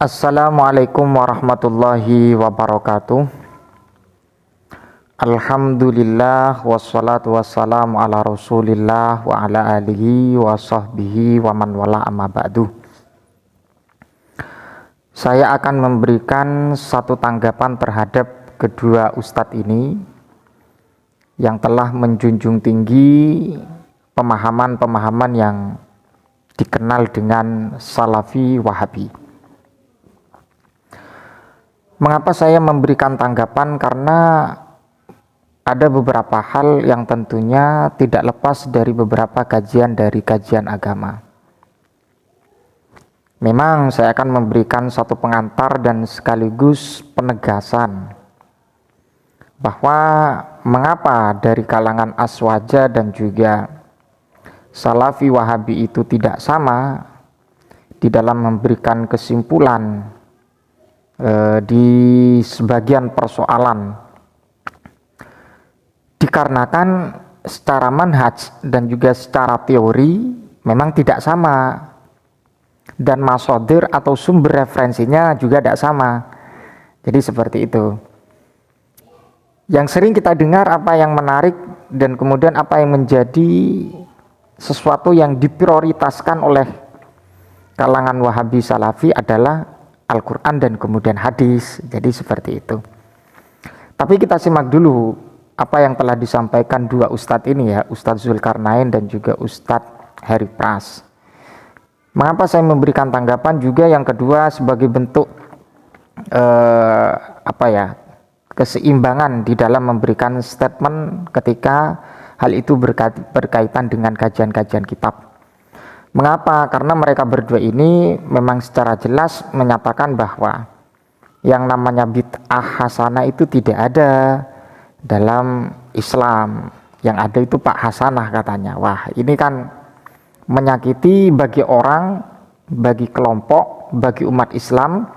Assalamualaikum warahmatullahi wabarakatuh. Alhamdulillah wassalatu wassalamu ala rasulillah wa ala alihi wa sahbihi wa man wala amma ba'du. Saya akan memberikan satu tanggapan terhadap kedua ustadz ini yang telah menjunjung tinggi pemahaman-pemahaman yang dikenal dengan Salafi Wahabi. Mengapa saya memberikan tanggapan? Karena ada beberapa hal yang tentunya tidak lepas dari beberapa kajian dari kajian agama. Memang saya akan memberikan satu pengantar dan sekaligus penegasan bahwa mengapa dari kalangan Aswaja dan juga Salafi Wahabi itu tidak sama di dalam memberikan kesimpulan di sebagian persoalan, dikarenakan secara manhaj dan juga secara teori memang tidak sama, dan masodir atau sumber referensinya juga tidak sama. Jadi seperti itu. Yang sering kita dengar apa yang menarik dan kemudian apa yang menjadi sesuatu yang diprioritaskan oleh kalangan Wahabi Salafi adalah Al-Quran dan kemudian hadis. Jadi seperti itu. Tapi kita simak dulu apa yang telah disampaikan dua ustadz ini ya, Ustadz Zulkarnain dan juga Ustadz Heri Pras. Mengapa saya memberikan tanggapan juga yang kedua sebagai bentuk keseimbangan di dalam memberikan statement ketika hal itu berkaitan dengan kajian-kajian kitab. Mengapa? Karena mereka berdua ini memang secara jelas menyatakan bahwa yang namanya bid'ah hasanah itu tidak ada dalam Islam. Yang ada itu Pak Hasanah katanya. Wah, ini kan menyakiti bagi orang, bagi kelompok, bagi umat Islam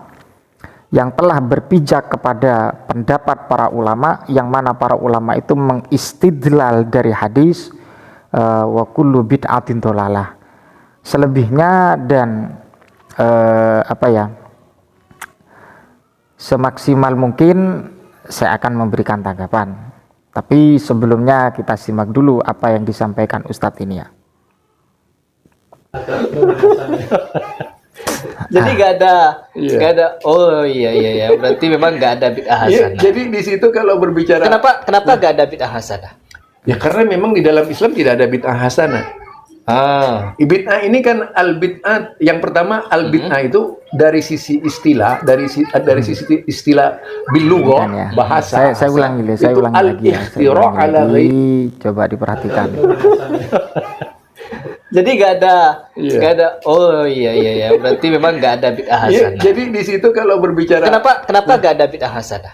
yang telah berpijak kepada pendapat para ulama, yang mana para ulama itu mengistidlal dari hadis wa kullu bid'atin dhalalah. Selebihnya dan semaksimal mungkin saya akan memberikan tanggapan. Tapi sebelumnya kita simak dulu apa yang disampaikan Ustadz ini ya. Jadi nggak ada. Oh iya. Berarti memang nggak ada bid'ah hasanah. Jadi di situ kalau berbicara Kenapa nggak ada bid'ah hasanah? ya karena memang di dalam Islam tidak ada bid'ah hasanah. Bid'ah ini kan al-bid'ah, yang pertama al-bid'ah itu dari sisi istilah, dari sisi istilah bilughah, bahasa. Saya ulangi lagi ya. Coba diperhatikan. Jadi nggak ada. Oh iya. Berarti memang nggak ada bid'ah hasanah. Jadi di situ kalau berbicara Kenapa nggak ada bid'ah hasanah?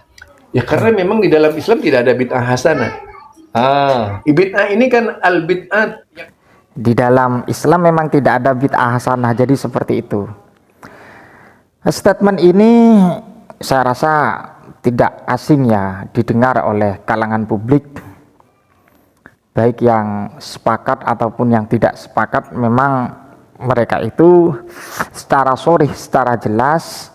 ya karena memang di dalam Islam tidak ada bid'ah hasanah. Bid'ah ini kan al-bid'ah. Di dalam Islam memang tidak ada bid'ah hasanah, jadi seperti itu. Statement ini saya rasa tidak asing ya didengar oleh kalangan publik, baik yang sepakat ataupun yang tidak sepakat. Memang mereka itu secara sharih, secara jelas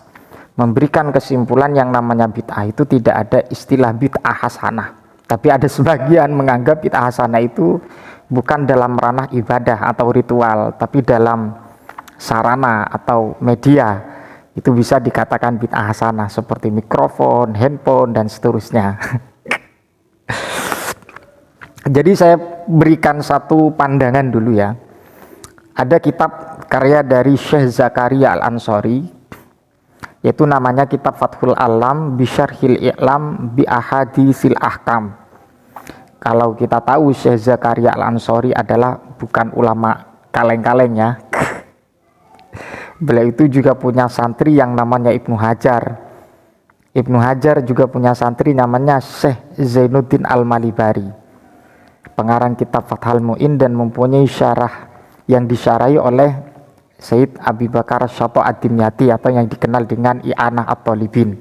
memberikan kesimpulan yang namanya bid'ah itu tidak ada istilah bid'ah hasanah. Tapi ada sebagian menganggap bid'ah hasanah itu bukan dalam ranah ibadah atau ritual, tapi dalam sarana atau media. Itu bisa dikatakan bid'ah hasanah seperti mikrofon, handphone, dan seterusnya. Jadi saya berikan satu pandangan dulu ya. Ada kitab karya dari Syekh Zakaria Al-Ansori, yaitu namanya kitab Fathul Alam Bisyarhil I'lam Bi Ahaditsil Ahkam. Kalau kita tahu Syekh Zakaria Al-Ansori adalah bukan ulama kaleng-kaleng ya. Beliau itu juga punya santri yang namanya Ibnu Hajar. Ibnu Hajar juga punya santri namanya Syekh Zainuddin Al-Malibari, pengarang kitab Fathul Mu'in, dan mempunyai syarah yang disyarahi oleh Sayyid Abi Bakar Syato Ad-Dimyati atau yang dikenal dengan I'anah At-Thalibin.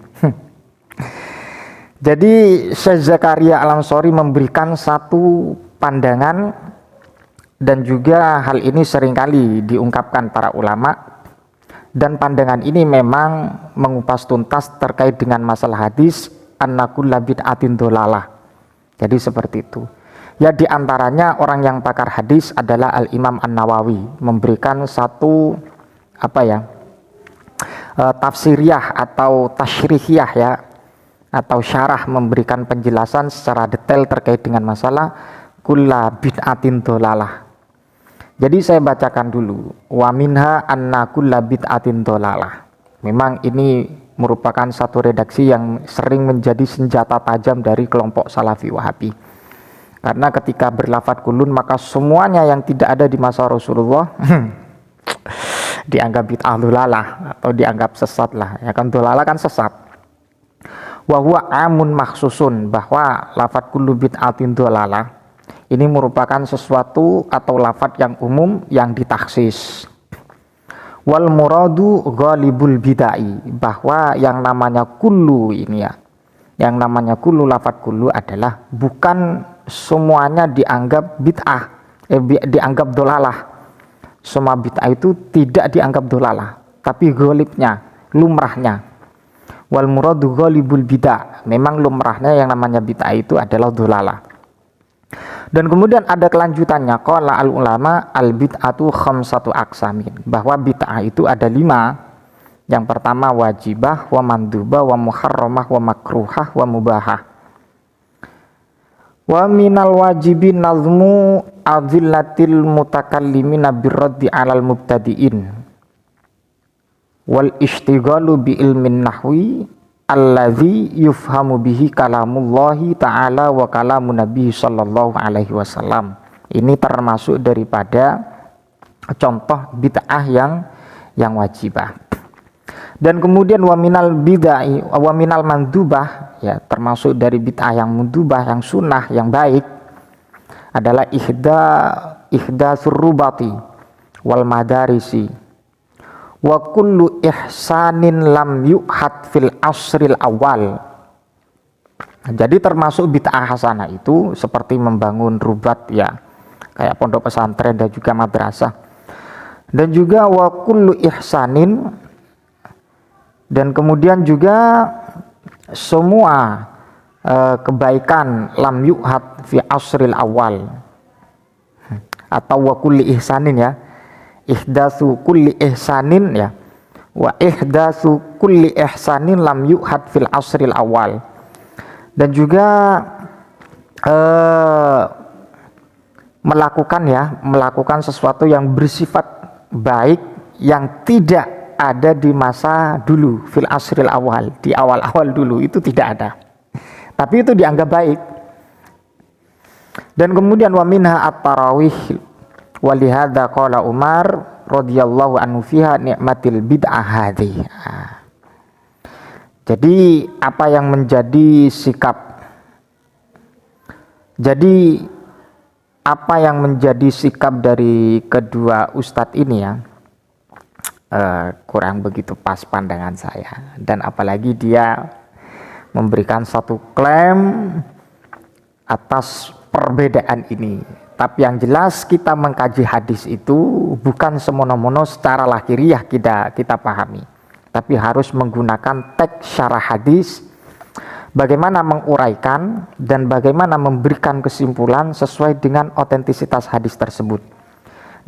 Jadi Syekh Zakaria Al-Ansori memberikan satu pandangan, dan juga hal ini seringkali diungkapkan para ulama, Dan pandangan ini memang mengupas tuntas terkait dengan masalah hadis anna kulla bid'atin dhalalah. Jadi seperti itu. Ya, di antaranya orang yang pakar hadis adalah Al-Imam An-Nawawi memberikan satu tafsiriyah atau tasyrihiyah ya, atau syarah, memberikan penjelasan secara detail terkait dengan masalah kulla bid'atin dhalalah. Jadi saya bacakan dulu. Wa minha anna kulla bid'atin dhalalah. Memang ini merupakan satu redaksi yang sering menjadi senjata tajam dari kelompok Salafi Wahabi. Karena ketika berlafadz kulun maka semuanya yang tidak ada di masa Rasulullah dianggap bid'ah dhalalah atau dianggap sesat lah. Ya kan, dhalalah kan sesat. Wa huwa amun makhsusun, bahwa lafadz kullu bid'atin dhalalah ini merupakan sesuatu atau lafadz yang umum yang ditaksis. Wal muradu ghalibul bid'ai, bahwa yang namanya kullu ini ya, yang namanya kullu, lafadz kullu adalah bukan semuanya dianggap bid'ah, dianggap dhalalah. Semua bid'ah itu tidak dianggap dhalalah, tapi ghalibnya, lumrahnya. Wal muradu ghalibul bid'ah, memang lumrahnya yang namanya bid'ah itu adalah dhalalah. Dan kemudian ada kelanjutannya, qala al ulama al bid'atu khamsatu aqsamin, bahwa bid'ah itu ada 5. Yang pertama wajibah, wa mandubah, wa muharramah, wa makruhah, wa mubahah. Wa minal wajibin nazmu adillatil mutakallimina birraddi alal mubtadi'in wal ishtighalu bi ilmin nahwi alladzi yufhamu bihi kalamullahi ta'ala wa kalamun nabi sallallahu alaihi wasallam. Ini termasuk daripada contoh bid'ah yang wajibah. Dan kemudian wa minal bid'ah wa minal mandubah, ya termasuk dari bid'ah yang mandubah, yang sunnah, yang baik adalah ihdatsur rubati wal madarisi wa kullu ihsanin lam yu'had fil asril awal. Jadi termasuk bid'ah hasanah itu seperti membangun rubat ya, kayak pondok pesantren dan juga madrasah. Dan juga wa kullu ihsanin, dan kemudian juga semua kebaikan lam yu'had fi asril awal, atau wa kulli ihsanin ya, ihdatsu kulli ihsanin ya, wa ihdatsu kulli ihsanin lam yu'had fil asril awal. Dan juga melakukan sesuatu yang bersifat baik yang tidak ada di masa dulu, fil asril awal, di awal-awal dulu itu tidak ada, tapi itu dianggap baik. Dan kemudian wa minha at-tarawih walihada qala Umar radhiyallahu anhu fiha ni'matil bid'ah hadhi. Jadi apa yang menjadi sikap, dari kedua ustadz ini ya, kurang begitu pas pandangan saya. Dan apalagi dia memberikan satu klaim atas perbedaan ini. Tapi yang jelas kita mengkaji hadis itu bukan semono-mono secara lahiriah kita pahami, tapi harus menggunakan teks syarah hadis, bagaimana menguraikan dan bagaimana memberikan kesimpulan sesuai dengan otentisitas hadis tersebut.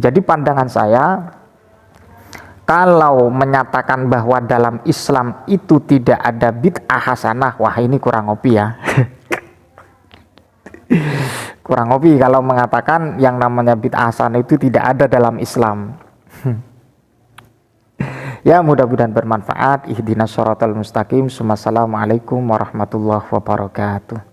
Jadi pandangan saya, kalau menyatakan bahwa dalam Islam itu tidak ada bid'ah hasanah, wah ini kurang ngopi ya. Kurang ngopi kalau mengatakan yang namanya bid'ah hasanah itu tidak ada dalam Islam. Ya, mudah-mudahan bermanfaat. Ihdinas shiratal mustaqim. Assalamualaikum warahmatullahi wabarakatuh.